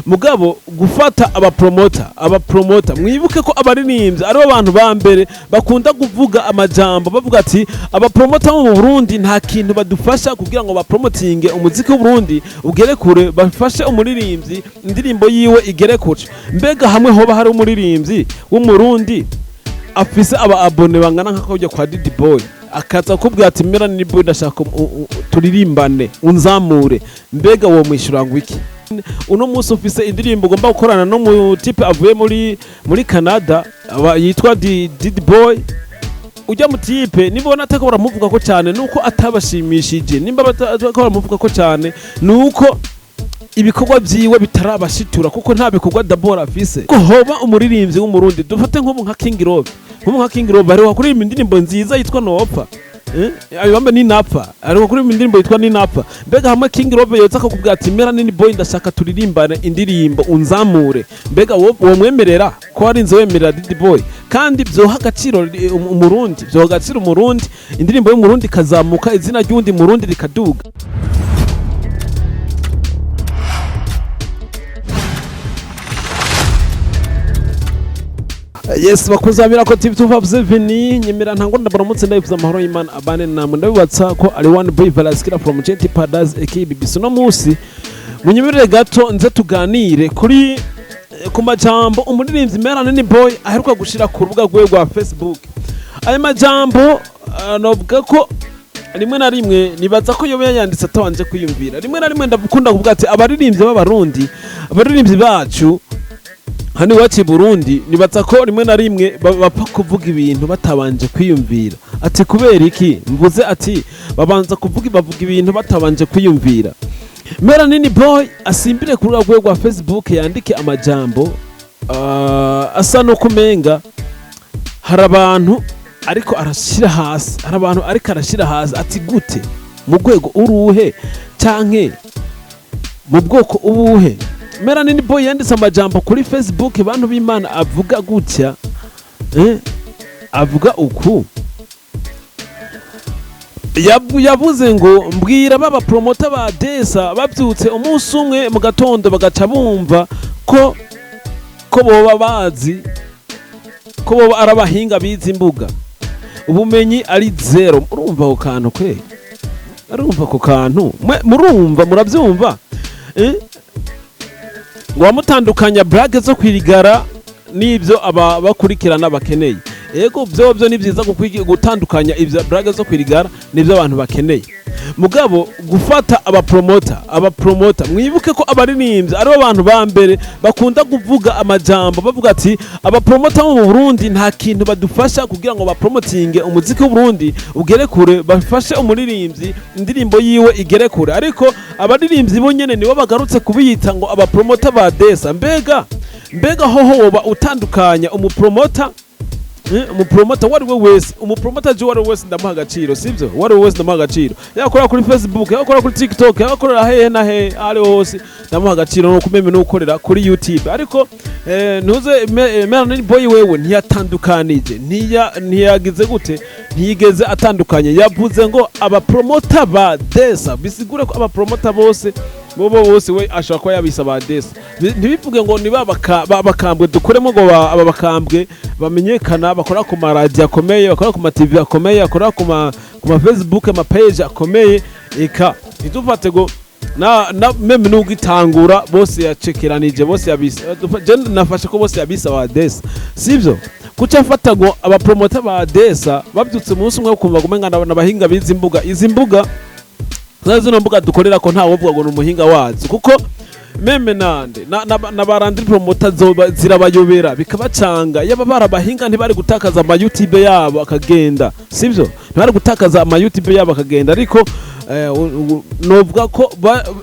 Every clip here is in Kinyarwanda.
mugabo gufata abapromoter mwibuke ko abaririmbyi ari abantu ba mbere bakunda kuvuga amajambo bavuga ati abapromoter mu Burundi nta kintu badufasha kugira ngo bapromotinge umuziki w'u Burundi ugere kure, bafashe umuririmbyi indirimbo yiwe igere kure. Mbega hamwe hoba hari umuririmbyi w'umurundi afise aba abone bangana nka kujya kwa Didi Boy akaza kubwira ati Melanin Boy ndashaka turirimbane unzamure, mbega wo mwishura ngwiki? Uno musi ufise indirimbo ugomba gukorana no mu tipe avuye muri Canada yitwa Didi Boy, ujya mu tipe nibona atako baramuvuga ko cyane nuko atabashimishije, nimba atako baramuvuga ko cyane nuko ibikorwa byiwe bitarabashitura kuko nta bikorwa dabora afise. Ko hoba umuririmbyi w'umurundi dufate nka King Rob ari wakuri indirimbo nziza yitwa Nopfa, abamba ni napfa, ari wakuri indirimbo yitwa ni napfa. Mbega hamwe King Rob yotsa akakubwira ati Melanin Boy ndashaka turirimbane indirimbo unzamure, mbega wo mwemerera ko ari nze wemerera Didi Boy? Kandi byoha agaciro umurundi, byoha agaciro umurundi, indirimbo y'umurundi kazamuka, izina ry'undi murundi rikaduga. Yes, bakuzamira ko TV tuvavuze vini nyemera ntango ndabaramutse ndayifuza amahoro y'Imana abane namwe ndabibatsa ko ari one boy Valaskira from Genti Padas AKBBC. No musi munyemerere gato nze tuganire kuri ku majambo umuririmbyi Melanin Boy aheruka gushira ku rubuga rwe rwa Facebook. Ayo majambo novuga ko rimwe na rimwe nibaza ko yobe yanditse atawanje kwiyumvira. Rimwe na rimwe ndakunda kuvuga ati abaririmbyi b'abarundi, abaririmbyi bacu hani wachi Burundi nibaza ko rimwe na rimwe bapfa kuvuga ibintu batabanje kwiyumvira. Ati kubera iki mvuze ati babanza bavuga ibintu batabanje kwiyumvira. Melanin Boy asimbire ku rubuga rwa Facebook yandike amajambo asa no kumenga hari abantu ariko arashira hasi, hari abantu ariko arashira hasi. Ati gute mu rwego uruhe canke mu bwoko ubuhe? Melanin Boy yanditse amajambo kuri Facebook bantu b'Imana avuga gutya, avuga uku, yavuze ngo mbwira abapromoter ba Desa babyutse umunsi umwe mu gatondo bagaca bumva ko boba bazi ko boba arabahinga biza imbuga ubumenyi ari zero. Urumva ko kantu kwe, urumva ko kantu murumva murabyumva wamutandukanya brage zo kwirigara nibyo abakurikirana bakeneye. Yego byo ni byiza gutandukanya ibyo brage zo kwirigara nibyo abantu bakeneye. Mugabo gufata abapromoter mwibuke ko abaririmbyi ari abantu ba mbere bakunda kuvuga amajambo bavuga ati abapromoter mu Burundi nta kintu badufasha kugira ngo bapromotinge umuziki w'u Burundi ugere kure, bafashe umuririmbyi indirimbo yiwe igere kure. Ariko abaririmbyi bo nyene nibo bagarutse kubiyita ngo abapromoter ba Desa. Mbega hoho woba utandukanya umupromoter wari we wese, umupromoter je wari wese ndamuha agaciro, sivyo? Wari wese ndamuha agaciro, yakora kuri Facebook, yakora kuri TikTok, yakora hehe na hehe, ari hose ndamuha agaciro no kumeme no gukorera kuri YouTube. Ariko ntuze Melanin Boy wewe ntiyatandukanije, ntiyagize gute, ntiyigeze atandukanye. Yavuze ngo abapromoter ba Desa, bisigure ko abapromoter bose bose we ashaka ko yabisaba Desa. Ntibivuge ngo ni babakambwe dukoremo ngo ababakambwe bamenyekana, bakora ku radio akomeye, bakora ku ma TV akomeye, bakora ku ma Facebook ama page akomeye. Eka itufate go na meme n'ugitangura bose yacekeranije, bose yabisa je nafashe ko bose yabisaba Desa, sivyo? Kuca mfata ngo abapromoter ba Desa babyutse umunsi umwe kumva gumenga nabahinga biza imbuga. Izi mbuga zino mbuga dukorera ko nta wovuga ngo n'umuhinga wazo, kuko meme nande na barandiri promoter zirabayobera bikabacanga. Yaba barabahinga ntibari gutakaza ama YouTube yabo akagenda, sivyo? Ntibari gutakaza ama YouTube yabo akagenda. Ariko novuga ko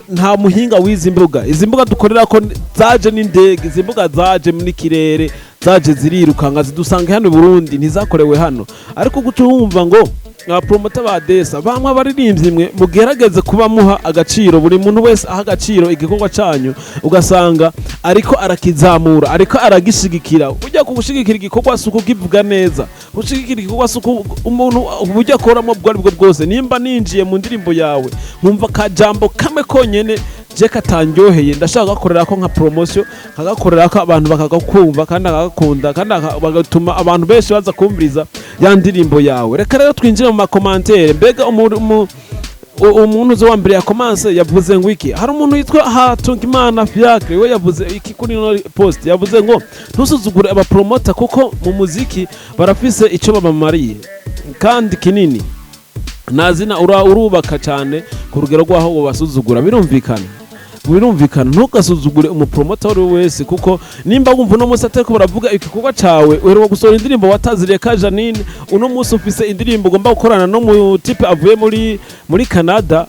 nta muhinga wizi mbuga. Izi mbuga dukorera ko zaje n'indege, izi mbuga zaje muri kirere, zaje zirirukanga zidusanga hano Burundi, ntizakorewe hano. Ariko gutumva ngo abapromoter ba Desa bamwe abaririmbyi mwe mugerageze kuba muha agaciro, buri muntu wese aha agaciro igikorwa cyanyu, ugasanga ariko arakizamura, ariko aragishigikira. Ujya kugushigikira igikorwa suko kivuga neza, ushigikira igikorwa suko umuntu ujya akoramo bwo bwose. Nimba ninjiye mu ndirimbo yawe nkumva kajambo kame konyene je katanyoheye ndashaka gakorera ko nka promotion kagakorera ko abantu bakagakumva kandi akagakunda kandi bagatuma abantu benshi baza kumviriza ya ndirimbo yawe. Reka rero twinjire mu makomantere. Mbega umuntu zo wambere ya commence yavuze ngo iki? Hari umuntu yitwa Hatungimana Fiacre we yavuze iki kuri no post, yavuze ngo ntusuzugure abapromoter kuko mu muziki barafise ico babamariye kandi kinini nazina urubaka cyane ku rugero rwaho basuzugura. Birumvikana ntugasuzugure umupromoter wese kuko nimba wumva no musate ko baravuga igikorwa cawe uheruka gusohora indirimbo wataziriye ka Janine, uno musi ufise indirimbo ugomba gukorana no mu type avuye muri Canada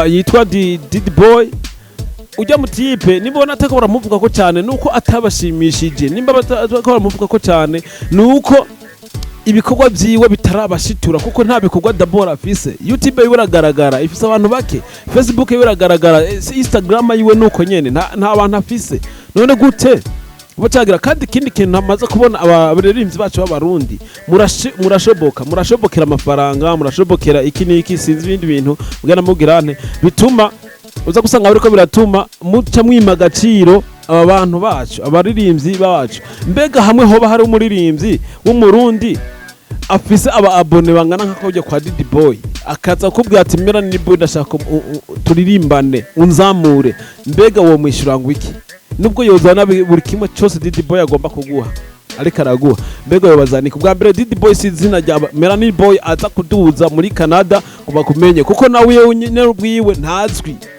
yitwa Didi Boy. Ujya mu type nibona atako baramuvuga ko cyane nuko atabashimishije, nimba batako baramuvuga ko cyane nuko ibikorwa byiwe bitarabashitura kuko nta bikorwa dabora afise. YouTube yiwe iragaragara ifise abantu bake, Facebook yiwe iragaragara, Instagram yiwe nuko nyene nta bantu afise. None gute bocagira? Kandi kindi kintu namaze kubona abaririmbyi bacu b'abarundi murashobokera amafaranga, murashobokera iki niki sinzi ibindi bintu bwana mugirane bituma uza gusanga bariko biratuma muca mwima agaciro aba bantu bacu, abaririmbyi bacu. Mbega hamwe hoba hari umuririmbyi w'umurundi afise aba abone bangana nkako ujya kwa Didi Boy akaza kubwira ati Melanin Boy ndashaka turirimbane unzamure, mbega wo mwishura ngo iki? Nubwo yozana buri kimwe cyose Didi Boy agomba kuguha ariko araguha, mbega yobazani kubwa mbere Didi Boy si izina rya Melanin Boy aza kuduza muri Canada kuba kumenye kuko nawe nyine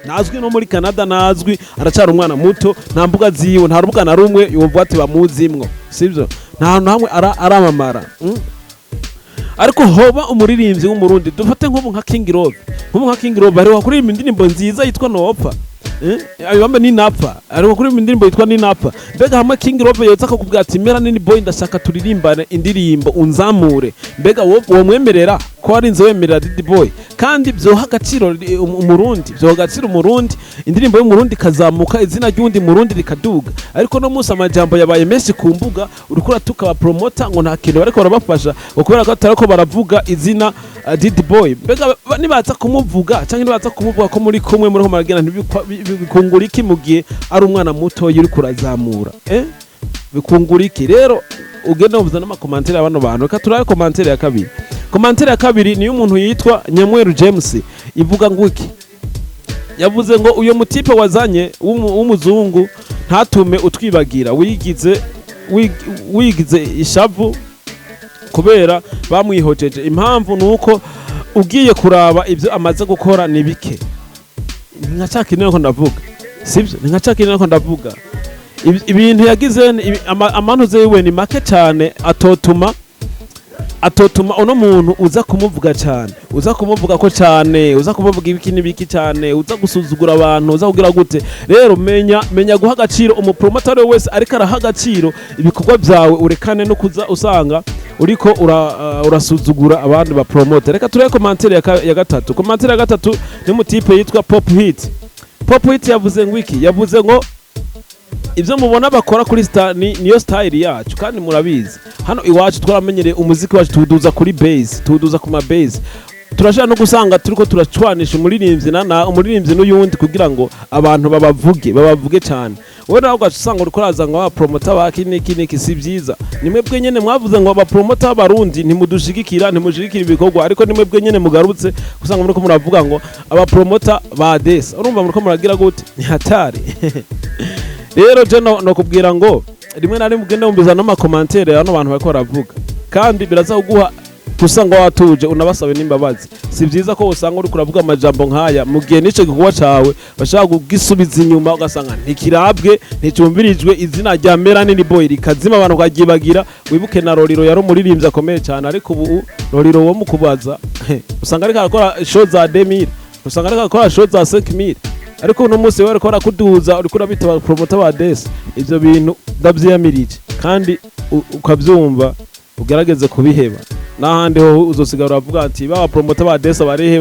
ntazwi no muri Canada, ntazwi aracara umwana muto, nta mbuga ziwe, nta rubuga na rumwe yumva ati bamuzimwo, sibyo? Nta hantu hamwe aramamara. Ariko hoba umuririmbyi w'umurundi dufate nk'ubu nka King Love ari wakuri indirimbo nziza yitwa Nopfa, ayibambe ni napfa, ari wakuri indirimbo yitwa ni napfa. Mbega hamwe King Love yoza akakubwira ati Melanin Boy ndashaka turirimbane indirimbo unzamure, mbega wo mwemerera ko ari nze wemerera Didi Boy? Kandi byoha agaciro umurundi, indirimbo y'umurundi kazamuka, izina ry'undi murundi rikaduga. Ariko no musa amajambo yabaye menshi ku mbuga urikora tukaba promoter ngo nta kintu bariko barabafasha kubera ko atarako baravuga izina Didi Boy. Mbega nibaza kumuvuga cyangwa nibaza kumuvuga ko muri kumwe muri maragena bikunguriki mu gihe ari umwana muto yuri kurazamura, bikunguriki. Rero ugenda umvuza n'amakomantere y'abano bantu. Reka turabe komantere ya kabiri. Komantere ya kabiri ni y'umuntu yitwa Nyamweru James, ivuga ngo iki? Yavuze ngo uyo mutipe wazanye w'umuzungu ntatume utwibagira, wigize ishavu kubera bamwihojeje. Impamvu nuko ugiye kuraba ibyo amaze gukora ni bike. Nkacakinira ko ndavuga, sibyo? Nkacakinira ko ndavuga ibintu yagize amantuze yiwe ni make cyane, atotuma uno muntu uza kumuvuga cyane, uza kumuvuga ko cyane, uza kumuvuga ibiki n'ibiki cyane, uza gusuzugura abantu, uza kugira gute. Rero menya guha agaciro umupromoter wese ariko araha agaciro ibikorwa byawe, urekane no kuza usanga uriko urasuzugura abandi ba promoter. Reka turebe komantere ya gatatu. Komantere ya gatatu ni mutipe yitwa Pop Hit yavuze ngo iki? Yavuze ngo ibyo mubona bakora kuri niyo style yacu kandi murabizi hano iwacu twaramenyereye umuziki wacu tuduza kuri base, tuduza ku ma base. Turashaka no gusanga turiko turacwanisha umuririmbyi n'uyundi kugira ngo abantu babavuge cyane. Wowe nawe ugasanga uriko uraza ngo abapromoter bakiniki sivyiza. Nimwebwe nyene mwavuze ngo abapromoter b'abarundi ntimudushigikira ibikorwa, ariko nimwebwe nyene mugarutse gusanga muriko muravuga ngo abapromoter ba desa. Urumva muriko muragira gute? Ni hatari. Rero je no kubwira ngo rimwe na rimwe ugenda umbiza n'amakomantere hano abantu bariko baravuga, kandi biraza kuguha kusanga watuje unabasabe n'imbabazi. Si byiza ko usanga uri kuravuga amajambo nkaya mu gihe nico gikorwa cawe bashaka kugisubiza inyuma, ugasanga ntikirabwe nticyumvirijwe izina rya Melanin Boy rikazima, abantu kagibagira. Wibuke na Roriro yari umuririmbyi akomeye cyane, ariko ubu Roriro wo mukubaza usanga ariko akora show za 2000, usanga ariko akora show za 5000. Ariko uno munsi wari ko rakuduza uri kurabita promoter ba desa. Ivyo bintu ndavyiyamirije kandi ukavyumva ugerageze kubiheba. Nahandi ho uzosigara uravuga ati baba promoter ba desa barehe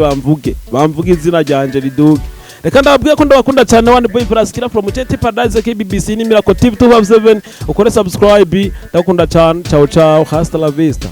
bamvuge izina ryanje riduge. Reka ndababwiye ko ndabakunda cyane One Boy Plus kira from Chete Paradise KBBC ni Miracle TV 257 ukore subscribe. Ndakunda cyane, ciao hasta la vista.